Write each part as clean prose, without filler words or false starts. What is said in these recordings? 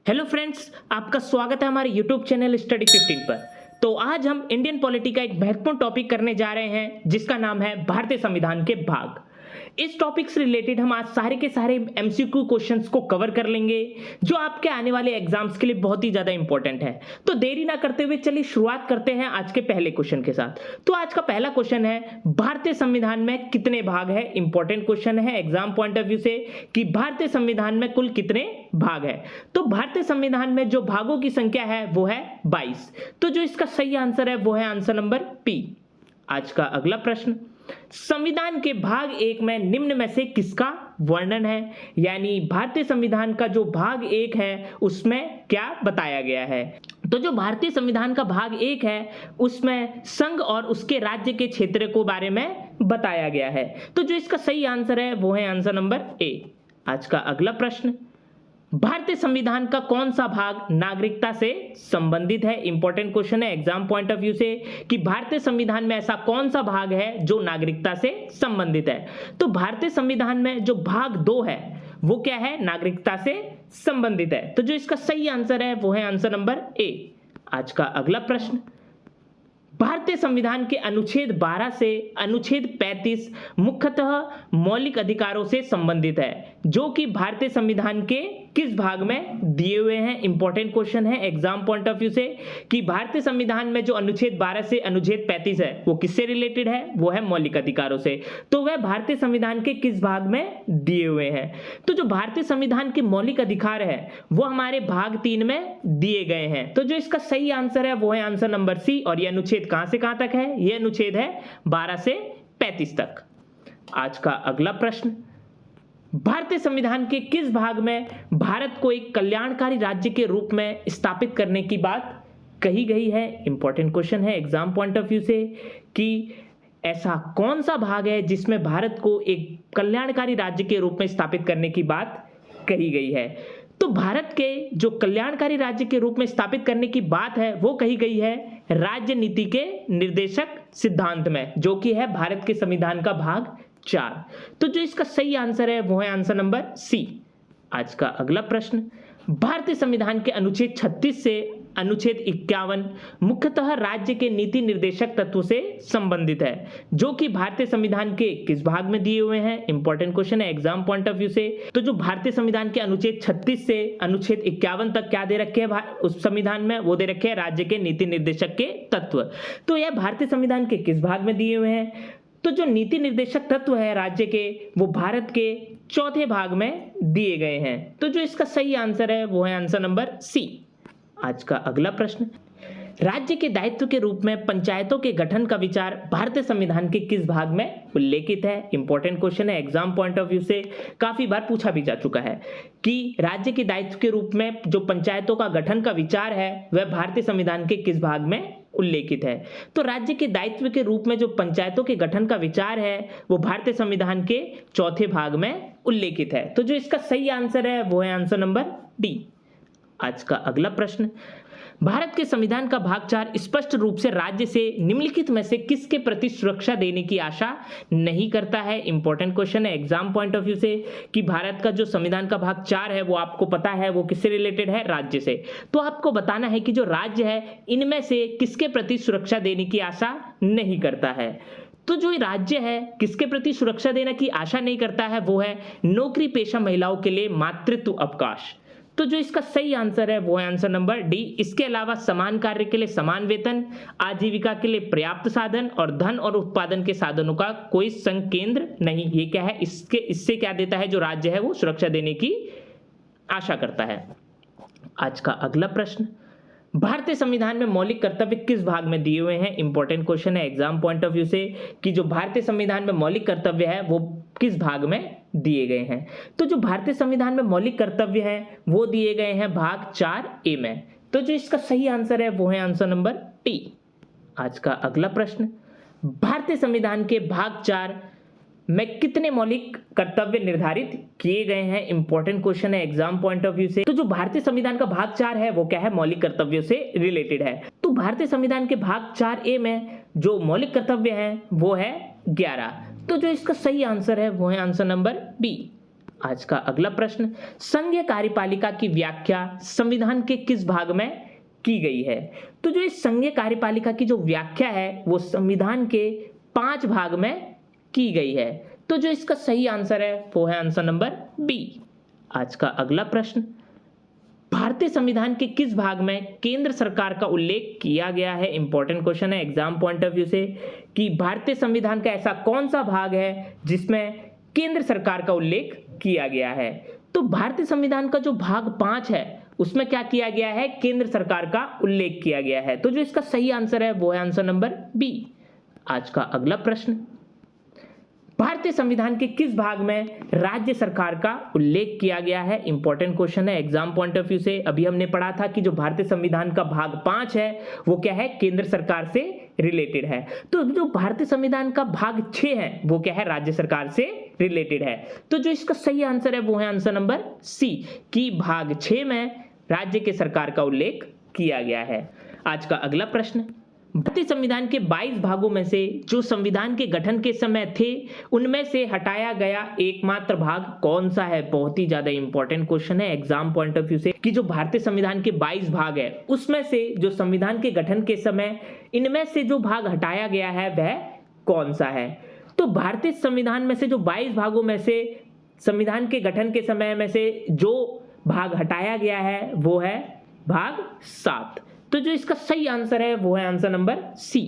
Hello friends, आपका स्वागत है हमारे यूट्यूब चैनल स्टडी 15 पर। तो आज हम इंडियन पॉलिटी का एक महत्वपूर्ण टॉपिक करने जा रहे हैं जिसका नाम है भारतीय संविधान के भाग। इस टॉपिक से रिलेटेड हम आज सारे के सारे एमसीक्यू क्वेश्चंस को कवर कर लेंगे जो आपके आने वाले एग्जाम्स के लिए बहुत ही ज्यादा इंपॉर्टेंट है। तो देरी ना करते हुए चलिए शुरुआत करते हैं आज के पहले क्वेश्चन के साथ। तो आज का पहला क्वेश्चन है, भारतीय संविधान में कितने भाग है। इंपॉर्टेंट क्वेश्चन है एग्जाम पॉइंट ऑफ व्यू से कि भारतीय संविधान में कुल कितने भाग है। तो भारतीय संविधान में जो भागों की संख्या है वो है 22। तो जो इसका सही आंसर है वो है आंसर नंबर पी। आज का अगला प्रश्न, संविधान के भाग 1 में निम्न में से किसका वर्णन है। यानी भारतीय संविधान का जो भाग 1 है उसमें क्या बताया गया है। तो जो भारतीय संविधान का भाग 1 है उसमें संघ और उसके राज्य के क्षेत्र को बारे में बताया गया है। तो जो इसका सही आंसर है वो है आंसर नंबर ए। आज का अगला प्रश्न, भारतीय संविधान का कौन सा भाग नागरिकता से संबंधित है। इंपॉर्टेंट क्वेश्चन है एग्जाम पॉइंट ऑफ व्यू से कि भारतीय संविधान में ऐसा कौन सा भाग है जो नागरिकता से संबंधित है। तो भारतीय संविधान में जो भाग 2 है वो क्या है, नागरिकता से संबंधित है। तो जो इसका सही आंसर है वो है आंसर नंबर ए। आज का अगला प्रश्न, भारतीय संविधान के अनुच्छेद 12 से अनुच्छेद 35 मुख्यतः मौलिक अधिकारों से संबंधित है जो कि भारतीय संविधान के किस भाग में दिए हुए हैं। इंपॉर्टेंट क्वेश्चन है एग्जाम पॉइंट ऑफ व्यू से कि भारतीय संविधान में जो अनुच्छेद 12 से अनुच्छेद 35 है वो किससे रिलेटेड है, वो है मौलिक अधिकारों से। तो वह भारतीय संविधान के किस भाग में दिए हुए हैं। तो जो भारतीय संविधान के मौलिक अधिकार है वो हमारे भाग 3 में दिए गए हैं। तो जो इसका सही आंसर है वो है आंसर नंबर सी। और यह अनुच्छेद कहां से कहां तक है, यह अनुच्छेद है 12 से 35 तक। आज का अगला प्रश्न, भारतीय संविधान के किस भाग में भारत को एक कल्याणकारी राज्य के रूप में स्थापित करने की बात कही गई है। इंपॉर्टेंट क्वेश्चन है एग्जाम पॉइंट ऑफ व्यू से कि ऐसा कौन सा भाग है जिसमें भारत को एक कल्याणकारी राज्य के रूप में स्थापित करने की बात कही गई है। तो भारत के जो कल्याणकारी राज्य के रूप में स्थापित करने की बात है वो कही गई है राज्य नीति के निर्देशक सिद्धांत में, जो कि है भारत के संविधान का भाग 4। तो जो इसका सही आंसर है वो है आंसर नंबर सी। आज का अगला प्रश्न, भारतीय संविधान के अनुच्छेद 36 से अनुच्छेद 51 मुख्यतः राज्य के नीति निर्देशक तत्व से संबंधित है जो कि भारतीय संविधान के किस भाग में दिए हुए हैं। इंपॉर्टेंट क्वेश्चन है एग्जाम पॉइंट ऑफ व्यू से। तो जो भारतीय संविधान के अनुच्छेद 36 से अनुच्छेद 51 तक क्या दे रखे हैं उस संविधान में, वो दे रखे हैं राज्य के नीति निर्देशक के तत्व। तो यह भारतीय संविधान के किस भाग में दिए हुए हैं। तो जो नीति निर्देशक तत्व है राज्य के वो भारत के 4थे भाग में दिए गए हैं। तो जो इसका सही आंसर है वो है आंसर नंबर सी। आज का अगला प्रश्न, राज्य के दायित्व के रूप में पंचायतों के गठन का विचार भारतीय संविधान के किस भाग में उल्लेखित है। इंपॉर्टेंट क्वेश्चन है एग्जाम पॉइंट ऑफ व्यू से, काफी बार पूछा भी जा चुका है कि राज्य के दायित्व के रूप में जो पंचायतों का गठन का विचार है वह भारतीय संविधान के किस भाग में उल्लेखित है। तो राज्य के दायित्व के रूप में जो पंचायतों के गठन का विचार है वो भारतीय संविधान के 4थे भाग में उल्लेखित है। तो जो इसका सही आंसर है वो है आंसर नंबर डी। आज का अगला प्रश्न, भारत के संविधान का भाग 4 स्पष्ट रूप से राज्य से निम्नलिखित में से किसके प्रति सुरक्षा देने की आशा नहीं करता है। इंपॉर्टेंट क्वेश्चन है एग्जाम पॉइंट ऑफ व्यू से कि भारत का जो संविधान का भाग 4 है वो आपको पता है वो किससे रिलेटेड है, राज्य से। तो आपको बताना है कि जो राज्य है इनमें से किसके प्रति सुरक्षा देने की आशा नहीं करता है। तो जो राज्य है किसके प्रति सुरक्षा देने की आशा नहीं करता है वो है नौकरी पेशा महिलाओं के लिए मातृत्व अवकाश। तो जो इसका सही आंसर है वो है आंसर नंबर डी। इसके अलावा समान कार्य के लिए समान वेतन, आजीविका के लिए पर्याप्त साधन और धन और उत्पादन के साधनों का कोई संकेंद्र नहीं। ये क्या है, इससे क्या देता है, जो राज्य है वो सुरक्षा देने की आशा करता है। आज का अगला प्रश्न, भारतीय संविधान में मौलिक कर्तव्य किस भाग में दिए हुए हैं। इंपॉर्टेंट क्वेश्चन है एग्जाम पॉइंट ऑफ व्यू से कि जो भारतीय संविधान में मौलिक कर्तव्य है वो किस भाग में दिए गए हैं। तो जो भारतीय संविधान में मौलिक कर्तव्य हैं वो दिए गए हैं भाग 4A में। तो जो इसका सही आंसर है वो है आंसर नंबर टी। आज का अगला प्रश्न, भारतीय संविधान के भाग 4 में कितने मौलिक कर्तव्य निर्धारित किए गए हैं। इंपॉर्टेंट क्वेश्चन है एग्जाम पॉइंट ऑफ व्यू से। तो जो भारतीय संविधान का भाग 4 है वो क्या है, मौलिक कर्तव्यों से रिलेटेड है। तो भारतीय संविधान के भाग 4A में जो मौलिक कर्तव्य हैं वो है 11। तो जो इसका सही आंसर है वो है आंसर नंबर बी। आज का अगला प्रश्न, संघीय कार्यपालिका की व्याख्या संविधान के किस भाग में की गई है? तो जो इस संघीय कार्यपालिका की जो व्याख्या है वो संविधान के 5 भाग में की गई है। तो जो इसका सही आंसर है वो है आंसर नंबर बी। आज का अगला प्रश्न, भारतीय संविधान के किस भाग में केंद्र सरकार का उल्लेख किया गया है? इंपॉर्टेंट क्वेश्चन है एग्जाम पॉइंट ऑफ व्यू से कि भारतीय संविधान का ऐसा कौन सा भाग है जिसमें केंद्र सरकार का उल्लेख किया गया है? तो भारतीय संविधान का जो भाग 5 है उसमें क्या किया गया है? केंद्र सरकार का उल्लेख किया गया है। तो जो इसका सही आंसर है वो है आंसर नंबर बी। आज का अगला प्रश्न, भारतीय संविधान के किस भाग में राज्य सरकार का उल्लेख किया गया है? इंपॉर्टेंट क्वेश्चन है एग्जाम पॉइंट ऑफ व्यू से। अभी हमने पढ़ा था कि जो भारतीय संविधान का भाग 5 है वो क्या है? केंद्र सरकार से रिलेटेड है। तो जो भारतीय संविधान का भाग 6 है वो क्या है? राज्य सरकार से रिलेटेड है। तो जो इसका सही आंसर है वो है आंसर नंबर सी कि भाग 6 में राज्य के सरकार का उल्लेख किया गया है। आज का अगला प्रश्न, भारतीय संविधान के 22 भागों में से जो संविधान के गठन के समय थे उनमें से हटाया गया एकमात्र भाग कौन सा है? बहुत ही ज्यादा इंपॉर्टेंट क्वेश्चन है एग्जाम पॉइंट ऑफ व्यू से कि जो भारतीय संविधान के 22 भाग है उसमें से जो संविधान के गठन के समय इनमें से जो भाग हटाया गया है वह कौन सा है? तो भारतीय संविधान में से जो 22 भागों में से संविधान के गठन के समय में से जो भाग हटाया गया है वो है भाग 7। तो जो इसका सही आंसर है वो है आंसर नंबर सी।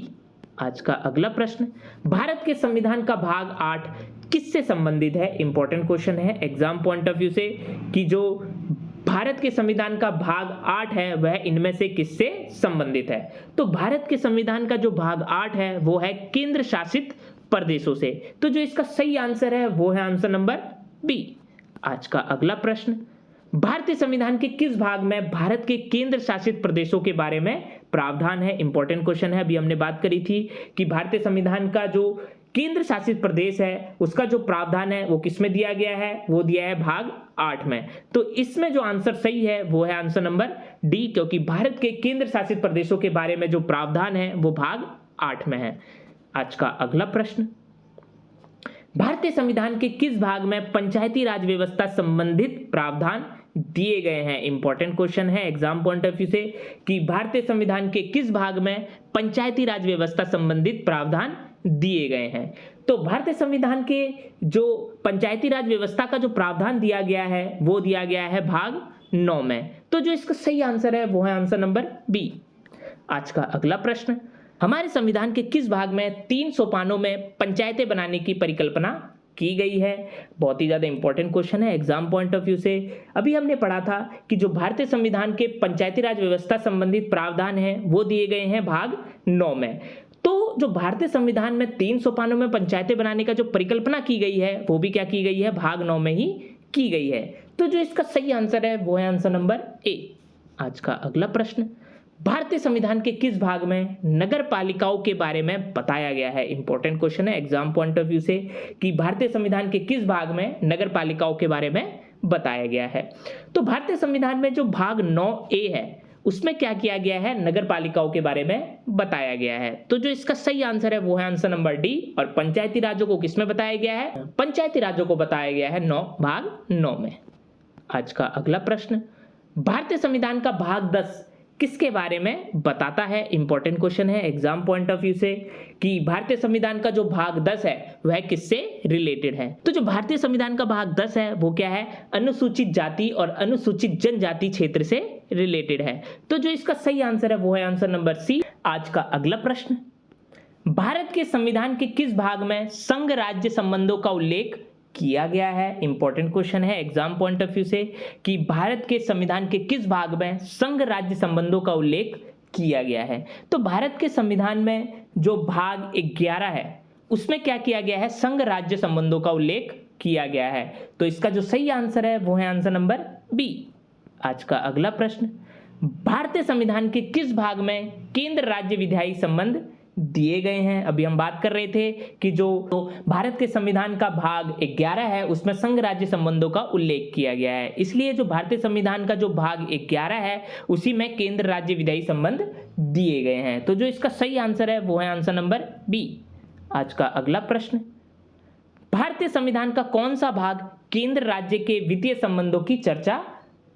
आज का अगला प्रश्न, भारत के संविधान का भाग 8 किससे संबंधित है? इंपॉर्टेंट क्वेश्चन है एग्जाम पॉइंट ऑफ व्यू से कि जो भारत के संविधान का भाग 8 है वह इनमें से किससे संबंधित है? तो भारत के संविधान का जो भाग 8 है वो है केंद्र शासित प्रदेशों से। तो जो इसका सही आंसर है वो है आंसर नंबर बी। आज का अगला प्रश्न, भारतीय संविधान के किस भाग में भारत के केंद्र शासित प्रदेशों के बारे में प्रावधान है? इंपॉर्टेंट क्वेश्चन है। अभी हमने बात करी थी कि भारतीय संविधान का जो केंद्र शासित प्रदेश है उसका जो प्रावधान है वो किसमें दिया गया है? वो दिया है भाग 8 में। तो इसमें जो आंसर सही है वो है आंसर नंबर डी, क्योंकि भारत के केंद्र शासित प्रदेशों के बारे में जो प्रावधान है वो भाग 8 में है। आज का अगला प्रश्न, भारतीय संविधान के किस भाग में पंचायती राज व्यवस्था संबंधित प्रावधान दिए गए हैं? इंपॉर्टेंट क्वेश्चन है एग्जाम पॉइंट ऑफ व्यू से कि भारतीय संविधान के किस भाग में पंचायती राज व्यवस्था संबंधित प्रावधान दिए गए हैं? तो भारतीय संविधान के जो पंचायती राज व्यवस्था का जो प्रावधान दिया गया है वो दिया गया है भाग 9 में। तो जो इसका सही आंसर है वो है आंसर नंबर बी। आज का अगला प्रश्न, हमारे संविधान के किस भाग में 3 सोपानों में पंचायतें बनाने की परिकल्पना की गई है? बहुत ही ज्यादा इंपॉर्टेंट क्वेश्चन है एग्जाम पॉइंट ऑफ व्यू से। अभी हमने पढ़ा था कि जो भारतीय संविधान के पंचायती राज व्यवस्था संबंधित प्रावधान है वो दिए गए हैं भाग 9 में। तो जो भारतीय संविधान में 3 सोपानों में पंचायतें बनाने का जो परिकल्पना की गई है वो भी क्या की गई है? भाग 9 में ही की गई है। तो जो इसका सही आंसर है वो है आंसर नंबर ए। आज का अगला प्रश्न, भारतीय संविधान के किस भाग में नगर पालिकाओं के बारे में बताया गया है? इंपॉर्टेंट क्वेश्चन है एग्जाम पॉइंट ऑफ व्यू से कि भारतीय संविधान के किस भाग में नगर पालिकाओं के बारे में बताया गया है? तो भारतीय संविधान में जो भाग 9A है उसमें क्या किया गया है? नगर पालिकाओं के बारे में बताया गया है। तो जो इसका सही आंसर है वो है आंसर नंबर डी। और पंचायती राज्यों को किसमें बताया गया है? पंचायती राज्यों को बताया गया है भाग 9 में। आज का अगला प्रश्न, भारतीय संविधान का भाग 10 किसके बारे में बताता है? इंपॉर्टेंट क्वेश्चन है एग्जाम पॉइंट ऑफ व्यू से कि भारतीय संविधान का जो भाग 10 है वह किससे रिलेटेड है? तो जो भारतीय संविधान का भाग 10 है वो क्या है? अनुसूचित जाति और अनुसूचित जनजाति क्षेत्र से रिलेटेड है। तो जो इसका सही आंसर है वो है आंसर नंबर सी। आज का अगला प्रश्न, भारत के संविधान के किस भाग में संघ राज्य संबंधों का उल्लेख किया गया है? इंपॉर्टेंट क्वेश्चन है एग्जाम पॉइंट ऑफ व्यू से कि भारत के संविधान के किस भाग में संघ राज्य संबंधों का उल्लेख किया गया है? तो भारत के संविधान में जो भाग 11 है उसमें क्या किया गया है? संघ राज्य संबंधों का उल्लेख किया गया है। तो इसका जो सही आंसर है वो है आंसर नंबर बी। आज का अगला प्रश्न, भारतीय संविधान के किस भाग में केंद्र राज्य विधायी संबंध दिए गए हैं? अभी हम बात कर रहे थे कि जो भारत के संविधान का भाग 11 है उसमें संघ राज्य संबंधों का उल्लेख किया गया है, इसलिए जो भारतीय संविधान का जो भाग 11 है उसी में केंद्र राज्य विधायी संबंध दिए गए हैं। तो जो इसका सही आंसर है वो है आंसर नंबर बी। आज का अगला प्रश्न, भारतीय संविधान का कौन सा भाग केंद्र राज्य के वित्तीय संबंधों की चर्चा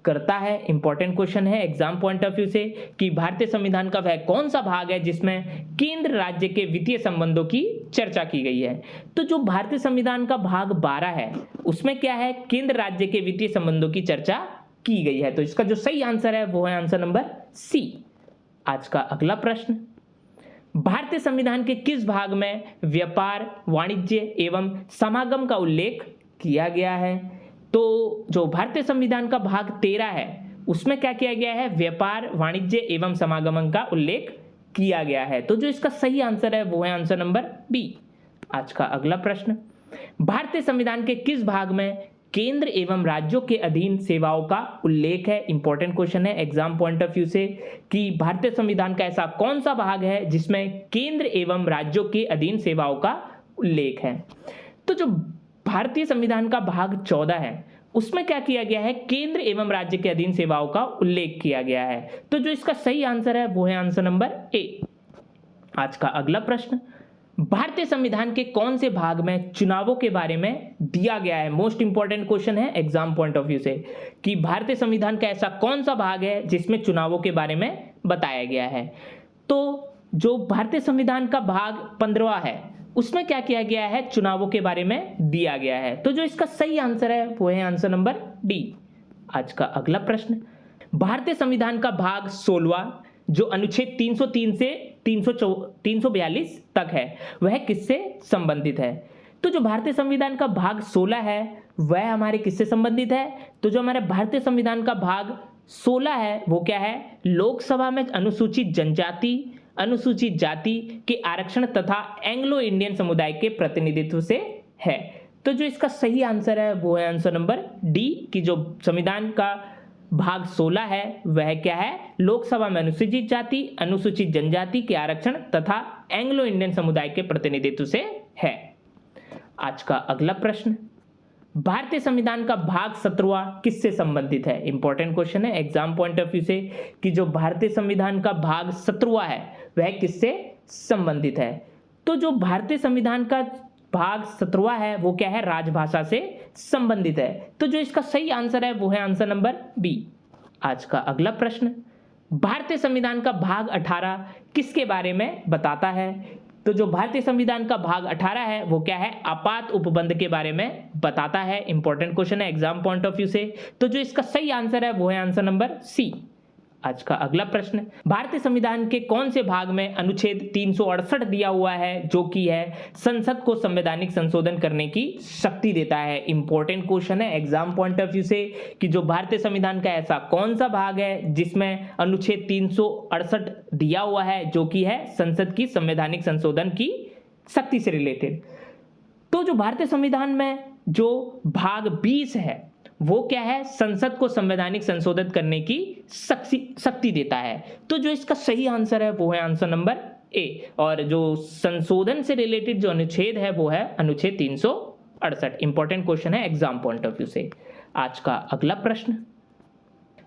करता है? इंपॉर्टेंट क्वेश्चन है एग्जाम पॉइंट ऑफ व्यू से कि भारतीय संविधान का वह कौन सा भाग है जिसमें केंद्र राज्य के वित्तीय संबंधों की चर्चा की गई है। तो जो भारतीय संविधान का भाग 12 है उसमें क्या है, केंद्र राज्य के वित्तीय संबंधों की चर्चा की गई है। तो इसका जो सही आंसर है वो है आंसर नंबर सी। आज का अगला प्रश्न, भारतीय संविधान के किस भाग में व्यापार, वाणिज्य एवं समागम का उल्लेख किया गया है? तो जो भारतीय संविधान का भाग 13 है उसमें क्या किया गया है, व्यापार, वाणिज्य एवं समागम का उल्लेख किया गया है। तो जो इसका सही आंसर है वो है आंसर नंबर बी। आज का अगला प्रश्न, भारतीय संविधान के किस भाग में केंद्र एवं राज्यों के अधीन सेवाओं का उल्लेख है? इंपॉर्टेंट क्वेश्चन है एग्जाम पॉइंट ऑफ व्यू से कि भारतीय संविधान का ऐसा कौन सा भाग है जिसमें केंद्र एवं राज्यों के अधीन सेवाओं का उल्लेख है। तो जो भारतीय संविधान का भाग 14 है उसमें क्या किया गया है, केंद्र एवं राज्य के अधीन सेवाओं का उल्लेख किया गया है। तो जो इसका सही आंसर है वो है आंसर नंबर ए। आज का अगला प्रश्न, भारतीय संविधान के कौन से भाग में चुनावों के बारे में दिया गया है? मोस्ट इंपॉर्टेंट क्वेश्चन है एग्जाम पॉइंट ऑफ व्यू से कि भारतीय संविधान का ऐसा कौन सा भाग है जिसमें चुनावों के बारे में बताया गया है। तो जो भारतीय संविधान का भाग 15 है उसमें क्या किया गया है, चुनावों के बारे में दिया गया है। तो जो इसका सही आंसर है वो है आंसर नंबर डी। आज का अगला प्रश्न, भारतीय संविधान का भाग 16 जो अनुच्छेद 303 से 342 तक है वह किससे संबंधित है? तो जो भारतीय संविधान का भाग 16 है वह हमारे किससे संबंधित है? तो जो हमारे भारतीय संविधान का भाग 16 है वो क्या है, लोकसभा में अनुसूचित जनजाति, अनुसूचित जाति के आरक्षण तथा एंग्लो इंडियन समुदाय के प्रतिनिधित्व से है। तो जो इसका सही आंसर है वो है आंसर नंबर डी कि जो संविधान का भाग 16 है वह क्या है, लोकसभा में अनुसूचित जाति, अनुसूचित जनजाति के आरक्षण तथा एंग्लो इंडियन समुदाय के प्रतिनिधित्व से है। आज का अगला प्रश्न, भारतीय संविधान का भाग 17वां किससे संबंधित है? इंपॉर्टेंट क्वेश्चन है एग्जाम पॉइंट ऑफ व्यू से कि जो भारतीय संविधान का भाग 17वां है वह किससे संबंधित है? तो जो भारतीय संविधान का भाग 17वां है वो क्या है, राजभाषा से संबंधित है। तो जो इसका सही आंसर है वो है आंसर नंबर बी। आज का अगला प्रश्न, भारतीय संविधान का भाग 18 किसके बारे में बताता है? तो जो भारतीय संविधान का भाग 18 है वो क्या है, आपात उपबंध के बारे में बताता है। इंपॉर्टेंट क्वेश्चन है एग्जाम पॉइंट ऑफ व्यू से। तो जो इसका सही आंसर है वो है आंसर नंबर सी। आज का अगला प्रश्न, भारतीय संविधान के कौन से भाग में अनुच्छेद 368 दिया हुआ है जो कि है संसद को संवैधानिक संशोधन करने की शक्ति देता है? इंपॉर्टेंट क्वेश्चन है एग्जाम पॉइंट ऑफ व्यू से कि जो भारतीय संविधान का ऐसा कौन सा भाग है जिसमें अनुच्छेद 368 दिया हुआ है जो कि है संसद की संवैधानिक संशोधन की शक्ति से रिलेटेड। तो जो भारतीय संविधान में जो भाग 20 है वो क्या है, संसद को संवैधानिक संशोधित करने की शक्ति देता है। तो जो इसका सही आंसर है वो है आंसर नंबर ए। और जो संशोधन से रिलेटेड जो अनुच्छेद है वो है अनुच्छेद 368। इंपॉर्टेंट क्वेश्चन है एग्जाम पॉइंट ऑफ व्यू से। आज का अगला प्रश्न,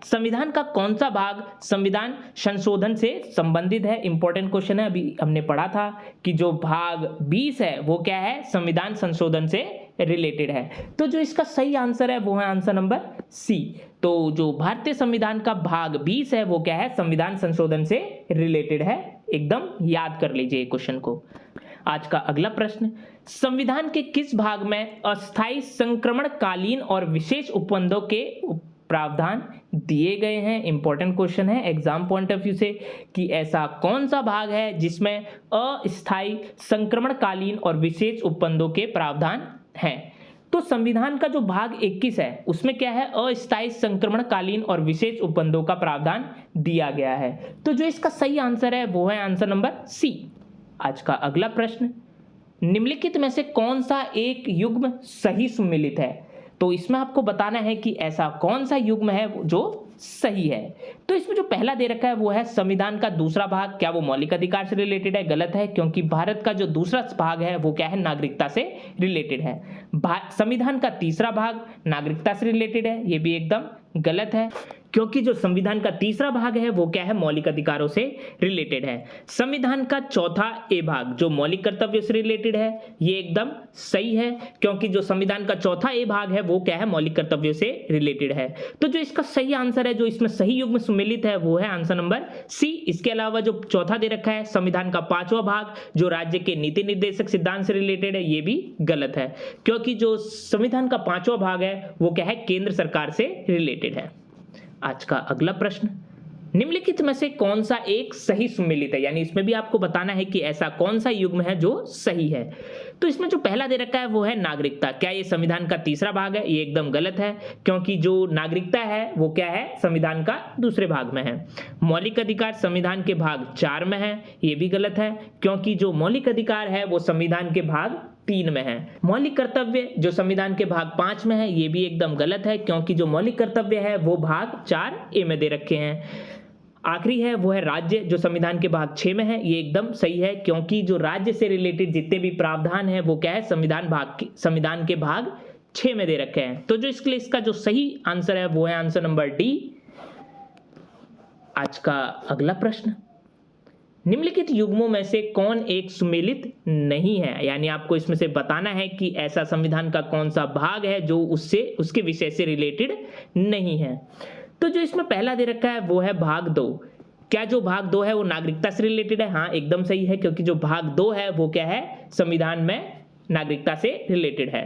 संविधान का कौन सा भाग संविधान संशोधन से संबंधित है? इंपॉर्टेंट क्वेश्चन है, अभी हमने पढ़ा था कि जो भाग 20 है वो क्या है, संविधान संशोधन से रिलेटेड है। तो जो इसका सही आंसर है वो है आंसर नंबर सी। तो जो भारतीय संविधान का भाग 20 है वो क्या है, संविधान संशोधन से रिलेटेड है। एकदम याद कर लीजिए क्वेश्चन को। आज का अगला प्रश्न, संविधान के किस भाग में अस्थायी संक्रमणकालीन और विशेष उपबंधों के प्रावधान दिए गए हैं? इंपॉर्टेंट क्वेश्चन है एग्जाम पॉइंट ऑफ व्यू से कि ऐसा कौन सा भाग है जिसमें अस्थायी संक्रमणकालीन और विशेष उपबंधों के प्रावधान हैं? तो संविधान का जो भाग 21 है उसमें क्या है, अस्थायी संक्रमणकालीन और विशेष उपबंधों का प्रावधान दिया गया है। तो जो इसका सही आंसर है वो है आंसर नंबर सी। आज का अगला प्रश्न, निम्नलिखित में से कौन सा एक युग्म सही सम्मिलित है? तो इसमें आपको बताना है कि ऐसा कौन सा युग्म है जो सही है। तो इसमें जो पहला दे रखा है वो है संविधान का दूसरा भाग, क्या वो मौलिक अधिकार से रिलेटेड है? गलत है, क्योंकि भारत का जो दूसरा भाग है वो क्या है, नागरिकता से रिलेटेड है। संविधान का तीसरा भाग नागरिकता से रिलेटेड है, ये भी एकदम गलत है, क्योंकि जो संविधान का तीसरा भाग है वो क्या है, मौलिक अधिकारों से रिलेटेड है। संविधान का चौथा ए भाग जो मौलिक कर्तव्य से रिलेटेड है, ये एकदम सही है, क्योंकि जो संविधान का चौथा ए भाग है वो क्या है, मौलिक कर्तव्य से रिलेटेड है। तो जो इसका सही आंसर है, जो इसमें सही युग्म सम्मिलित है, वो है आंसर नंबर सी। इसके अलावा जो चौथा दे रखा है संविधान का पांचवा भाग जो राज्य के नीति निर्देशक सिद्धांत से रिलेटेड है, ये भी गलत है, क्योंकि जो संविधान का पांचवा भाग है वो क्या है, केंद्र सरकार से रिलेटेड है। आज का अगला प्रश्न, निम्नलिखित में से कौन सा एक सही सम्मिलित है, यानी इसमें भी आपको बताना है कि ऐसा कौन सा युग्म है जो सही है। तो इसमें जो पहला दे रखा है वो है नागरिकता। क्या ये संविधान का तीसरा भाग है? ये एकदम गलत है, क्योंकि जो नागरिकता है वो क्या है, संविधान का दूसरे भाग में है। मौलिक अधिकार संविधान के भाग 4 में है, ये भी गलत है, क्योंकि जो मौलिक अधिकार है वो संविधान के भाग 3 में है। मौलिक कर्तव्य जो संविधान के भाग 5 में है, ये भी एकदम गलत है, क्योंकि जो मौलिक कर्तव्य है वो भाग 4A में दे रखे हैं। आखिरी है वो है राज्य जो संविधान के भाग 6 में है, ये एकदम सही है, क्योंकि जो राज्य से रिलेटेड जितने भी प्रावधान है वो क्या है, संविधान के भाग 6 में दे रखे हैं। तो जो इसके लिए इसका जो सही आंसर है वो है आंसर नंबर डी। आज का अगला प्रश्न, निम्नलिखित युग्मों में से कौन एक सुमेलित नहीं है, यानी आपको इसमें से बताना है कि ऐसा संविधान का कौन सा भाग है जो उसके विषय से रिलेटेड नहीं है। तो जो इसमें पहला दे रखा है वो है भाग 2। क्या जो भाग 2 है वो नागरिकता से रिलेटेड है? हाँ, एकदम सही है, क्योंकि जो भाग 2 है वो क्या है, संविधान में नागरिकता से रिलेटेड है।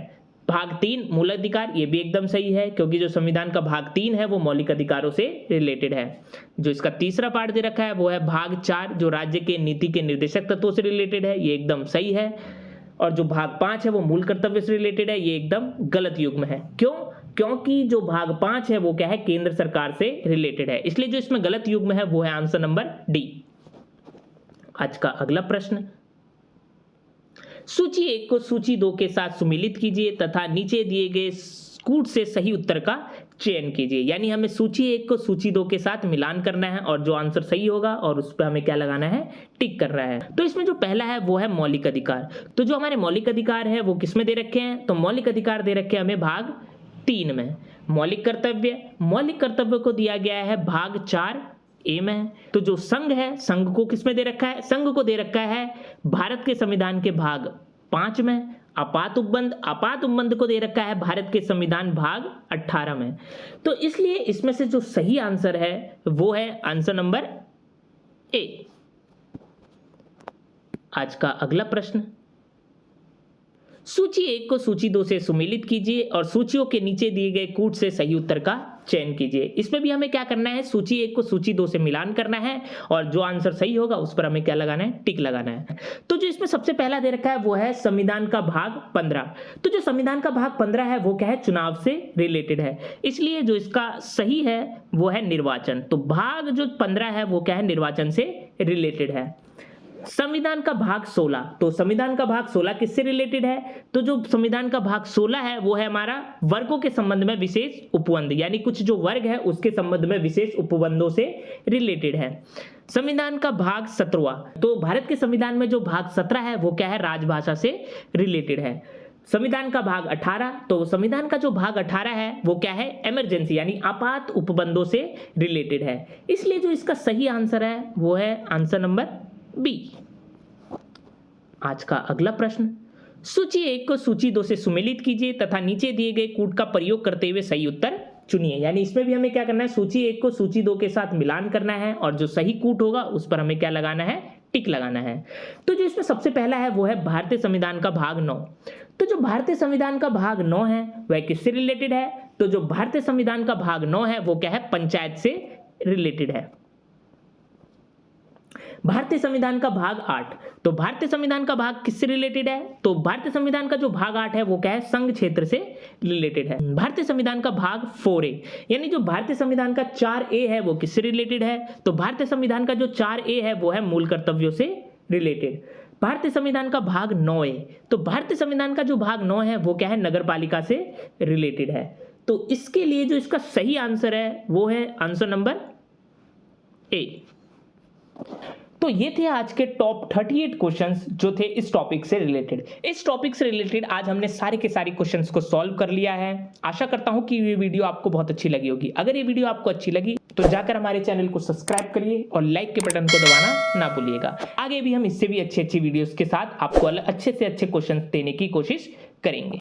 भाग 3 मूल अधिकार, ये भी एकदम सही है, क्योंकि जो संविधान का भाग 3 है वो मौलिक अधिकारों से रिलेटेड है। जो इसका तीसरा पार्ट दे रखा है वो है भाग 4 जो राज्य के नीति के निर्देशक तत्वों से रिलेटेड है, ये एकदम सही है। और जो भाग 5 है वो मूल कर्तव्य से रिलेटेड है, ये एकदम गलत युग्म है। क्यों? क्योंकि जो भाग 5 है वो क्या है, केंद्र सरकार से रिलेटेड है, इसलिए जो इसमें गलत युग्म है वो है आंसर नंबर डी। आज का अगला प्रश्न, सूची 1 को सूची 2 के साथ सुमेलित कीजिए तथा नीचे दिए गए कूट से सही उत्तर का चयन कीजिए। यानी हमें सूची 1 को सूची 2 के साथ मिलान करना है और जो आंसर सही होगा और उस पर हमें क्या लगाना है, टिक करना है। तो इसमें जो पहला है वो है मौलिक अधिकार। तो जो हमारे मौलिक अधिकार है वो किसमें दे रखे हैं, तो मौलिक अधिकार दे रखे हैं हमें भाग 3 में। मौलिक कर्तव्य को दिया गया है भाग 4A में। तो जो संघ है, संघ को किसमें दे रखा है, संघ को दे रखा है भारत के संविधान के भाग 5 में। आपात उपबंध को दे रखा है भारत के संविधान भाग 18 में। तो इसलिए इसमें से जो सही आंसर है वो है आंसर नंबर ए। आज का अगला प्रश्न, सूची 1 को सूची 2 से सुमेलित कीजिए और सूचियों के नीचे दिए गए कूट से सही उत्तर का चयन कीजिए। इसमें भी हमें क्या करना है, सूची 1 को सूची 2 से मिलान करना है और जो आंसर सही होगा उस पर हमें क्या लगाना है, टिक लगाना है। तो जो इसमें सबसे पहला दे रखा है वो है संविधान का भाग 15। तो जो संविधान का भाग 15 है वो क्या है, चुनाव से रिलेटेड है, इसलिए जो इसका सही है वो है निर्वाचन। तो भाग जो 15 है वो क्या है, निर्वाचन से रिलेटेड है। संविधान का भाग 16, तो संविधान का भाग 16 किससे रिलेटेड है, तो जो संविधान का भाग 16 है वो है हमारा वर्गों के संबंध में विशेष उपबंध, यानी कुछ जो वर्ग है उसके संबंध में विशेष उपबंधों से रिलेटेड है। संविधान का भाग 17, तो भारत के संविधान में जो भाग 17 है वो क्या है, राजभाषा से रिलेटेड है। संविधान का भाग 18, तो संविधान का जो भाग 18 है वो क्या है, इमरजेंसी यानी आपात उपबंधों से रिलेटेड है, इसलिए जो इसका सही आंसर है वो है आंसर नंबर बी। आज का अगला प्रश्न, सूची 1 को सूची 2 से सुमेलित कीजिए तथा नीचे दिए गए कूट का प्रयोग करते हुए सही उत्तर चुनिए। यानी इसमें भी हमें क्या करना है, सूची 1 को सूची 2 के साथ मिलान करना है और जो सही कूट होगा उस पर हमें क्या लगाना है, टिक लगाना है। तो जो इसमें सबसे पहला है वो है भारतीय संविधान का भाग 9। तो जो भारतीय संविधान का भाग 9 है वह किससे रिलेटेड है, तो जो भारतीय संविधान का भाग 9 है वो क्या है, पंचायत से रिलेटेड है। भारतीय संविधान का भाग 8, तो भारतीय संविधान का भाग किससे रिलेटेड है, तो भारतीय संविधान का जो भाग 8 है वो क्या है, संघ क्षेत्र से रिलेटेड है। भारतीय संविधान का भाग 4A, यानी जो भारतीय संविधान का 4A है वो किससे रिलेटेड है, तो भारतीय संविधान का जो 4A है वो है मूल कर्तव्यों से रिलेटेड। भारतीय संविधान का भाग 9A, तो भारतीय संविधान का जो भाग 9 है वो क्या है, नगरपालिका से रिलेटेड है। तो इसके लिए जो इसका सही आंसर है वो है आंसर नंबर ए। तो ये थे आज के टॉप 38 क्वेश्चंस जो थे इस टॉपिक से रिलेटेड। इस टॉपिक से रिलेटेड आज हमने सारे के सारे क्वेश्चंस को सॉल्व कर लिया है। आशा करता हूं कि ये वीडियो आपको बहुत अच्छी लगी होगी। अगर ये वीडियो आपको अच्छी लगी तो जाकर हमारे चैनल को सब्सक्राइब करिए और लाइक के बटन को दबाना ना भूलिएगा। आगे भी हम इससे भी अच्छी वीडियोस के साथ आपको अच्छे से अच्छे क्वेश्चन देने की कोशिश करेंगे।